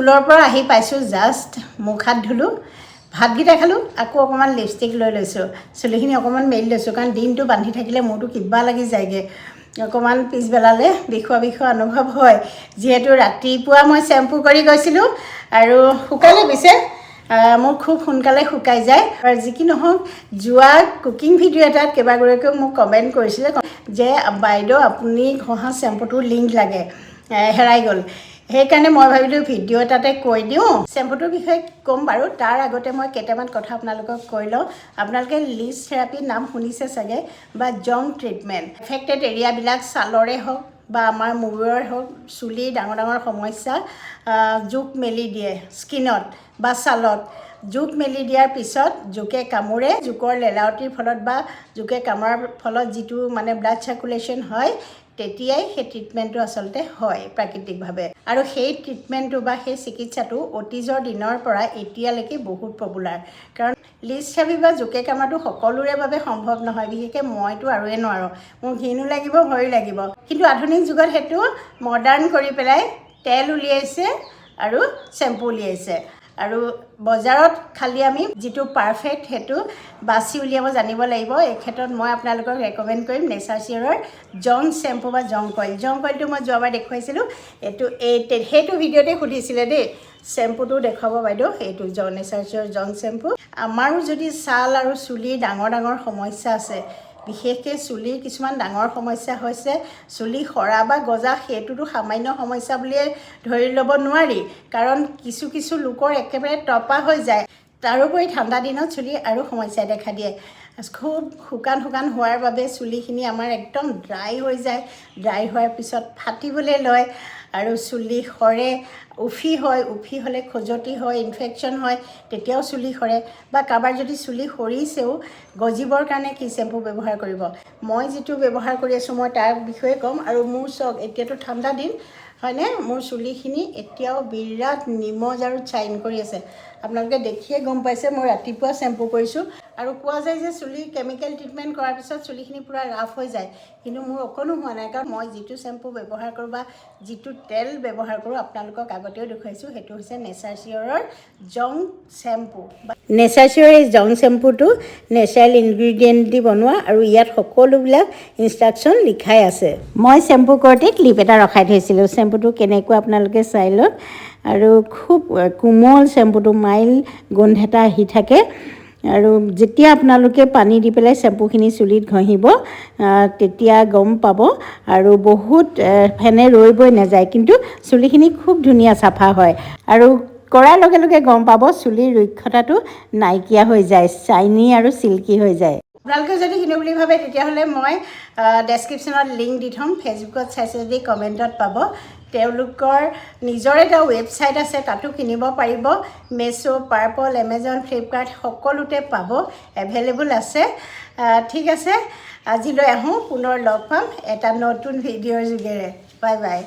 স্কুলৰ পৰা আহি পাইছোঁ জাষ্ট মুখ হাত ধুলোঁ ভাতকেইটা খালোঁ আকৌ অকণমান লিপষ্টিক লৈ লৈছোঁ চুলিখিনি অকণমান মেলি লৈছোঁ কাৰণ দিনটো বান্ধি থাকিলে মোৰতো কিবা লাগি যায়গৈ অকণমান পিছবেলালৈ বিষোৱা অনুভৱ হয় যিহেতু ৰাতিপুৱা মই শ্বেম্পু কৰি গৈছিলোঁ আৰু শুকালে পিছে মোৰ খুব সোনকালে শুকাই যায় আৰু যি কি নহওক যোৱা কুকিং ভিডিঅ' এটাত কেইবাগৰাকীয়েও মোক কমেণ্ট কৰিছিলে যে বাইদেউ আপুনি ঘঁহা শ্বেম্পুটোৰ লিংক লাগে হেৰাই গ'ল সেইকাৰণে মই ভাবিলোঁ ভিডিঅ' এটাতে কৈ দিওঁ শ্বেম্পুটোৰ বিষয়ে ক'ম বাৰু তাৰ আগতে মই কেইটামান কথা আপোনালোকক কৈ লওঁ আপোনালোকে লিছ থেৰাপিৰ নাম শুনিছে চাগে বা জং ট্ৰিটমেণ্ট এফেক্টেড এৰিয়াবিলাক ছালৰে হওক বা আমাৰ মূৰৰ হওক চুলিৰ ডাঙৰ ডাঙৰ সমস্যা জোক মেলি দিয়ে স্কিনত বা ছালত জোক মেলি দিয়াৰ পিছত জোকে কামোৰে জোকৰ লেলাৱতিৰ ফলত বা জোকে কামোৰাৰ ফলত যিটো মানে ব্লাড চাৰ্কুলেশ্যন হয় তেতিয়াই সেই ট্ৰিটমেণ্টটো আচলতে হয় প্ৰাকৃতিকভাৱে আৰু সেই ট্ৰিটমেণ্টটো বা সেই চিকিৎসাটো অতীজৰ দিনৰ পৰা এতিয়ালৈকে বহুত পপুলাৰ কাৰণ লিছ থেৰাপি বা জোকে কামোৰাটো সকলোৰে বাবে সম্ভৱ নহয় বিশেষকৈ মইতো আৰুৱে নোৱাৰোঁ মোৰ ঘিণো লাগিব ভয়ো লাগিব কিন্তু আধুনিক যুগত সেইটো মডাৰ্ণ কৰি পেলাই তেল উলিয়াইছে আৰু শ্বেম্পু উলিয়াইছে আৰু বজাৰত খালি আমি যিটো পাৰফেক্ট সেইটো বাছি উলিয়াব জানিব লাগিব এই ক্ষেত্ৰত মই আপোনালোকক ৰেকমেণ্ড কৰিম নেচাৰচিয়ৰৰ জং শ্বেম্পু বা জং কইলটো মই যোৱাবাৰ দেখুৱাইছিলোঁ সেইটো ভিডিঅ'তে সুধিছিলে দেই শ্বেম্পুটো দেখুৱাব বাইদেউ এইটো নেচাৰচিয়ৰ জং শ্বেম্পু আমাৰো যদি ছাল আৰু চুলিৰ ডাঙৰ ডাঙৰ সমস্যা আছে বিশেষকৈ চুলিৰ কিছুমান ডাঙৰ সমস্যা হৈছে চুলি সৰা বা গজা সেইটোতো সামান্য সমস্যা বুলিয়ে ধৰি ল'ব নোৱাৰি কাৰণ কিছু লোকৰ একেবাৰে তপা হৈ যায় তাৰোপৰি ঠাণ্ডা দিনত চুলি আৰু সমস্যাই দেখা দিয়ে খুব শুকান হোৱাৰ বাবে চুলিখিনি আমাৰ একদম ড্ৰাই হৈ যায় ড্ৰাই হোৱাৰ পিছত ফাটিবলৈ লয় আৰু চুলি সৰে উফি হ'লে খজুৱতি হয় ইনফেকশ্যন হয় তেতিয়াও চুলি সৰে বা কাৰোবাৰ যদি চুলি সৰিছেও গজিবৰ কাৰণে কি শ্বেম্পু ব্যৱহাৰ কৰিব মই যিটো ব্যৱহাৰ কৰি আছোঁ মই তাৰ বিষয়ে ক'ম আৰু মোৰ চাওক এতিয়াতো ঠাণ্ডা দিন হয়নে মোৰ চুলিখিনি এতিয়াও বিৰাট নিমজ আৰু চাইন কৰি আছে আপোনালোকে দেখিয়ে গম পাইছে মই ৰাতিপুৱা শ্বেম্পু কৰিছোঁ আৰু কোৱা যায় যে চুলি কেমিকেল ট্ৰিটমেণ্ট কৰাৰ পিছত চুলিখিনি পূৰা ৰাফ হৈ যায় কিন্তু মোৰ অকণো হোৱা নাই কাৰণ মই যিটো শ্বেম্পু ব্যৱহাৰ কৰোঁ বা যিটো তেল ব্যৱহাৰ কৰোঁ আপোনালোকক আগতেও দেখুৱাইছোঁ সেইটো হৈছে নেচাৰচিয়ৰৰ জং শ্বেম্পু নেচাৰচিয়ৰ এই জং শ্বেম্পুটো নেচাৰেল ইনগ্ৰিডিয়েণ্ট দি বনোৱা আৰু ইয়াত সকলোবিলাক ইনষ্ট্ৰাকশ্যন লিখাই আছে মই শ্বেম্পু কৰোঁতে ক্লিপ এটা ৰখাই থৈছিলোঁ শ্বেম্পুটো কেনেকুৱা আপোনালোকে চাই লওক আৰু খুব কোমল শ্বেম্পুটো মাইল গোন্ধ এটা আহি থাকে আৰু যেতিয়া আপোনালোকে পানী দি পেলাই শ্বেম্পুখিনি চুলিত ঘঁহিব তেতিয়া গম পাব আৰু বহুত ফেনে ৰৈ নাযায় কিন্তু চুলিখিনি খুব ধুনীয়া চাফা হয় আৰু কৰাৰ লগে লগে গম পাব চুলিৰ ৰুক্ষতাটো নাইকিয়া হৈ যায় চাইনি আৰু চিল্কি হৈ যায় আপোনালোকে যদি কিনো বুলি ভাবে তেতিয়াহ'লে মই ডেছক্ৰিপশ্যনত লিংক দি থ'ম ফেচবুকত চাইছে যদি কমেণ্টত পাব তেওঁলোকৰ নিজৰ এটা ৱেবছাইট আছে তাতো কিনিব পাৰিব মেছো পাৰ্পল এমেজন ফ্লিপকাৰ্ট সকলোতে পাব এভেইলেবল আছে ঠিক আছে আজিলৈ আহোঁ পুনৰ লগ পাম এটা নতুন ভিডিঅ'ৰ যোগেৰে বাই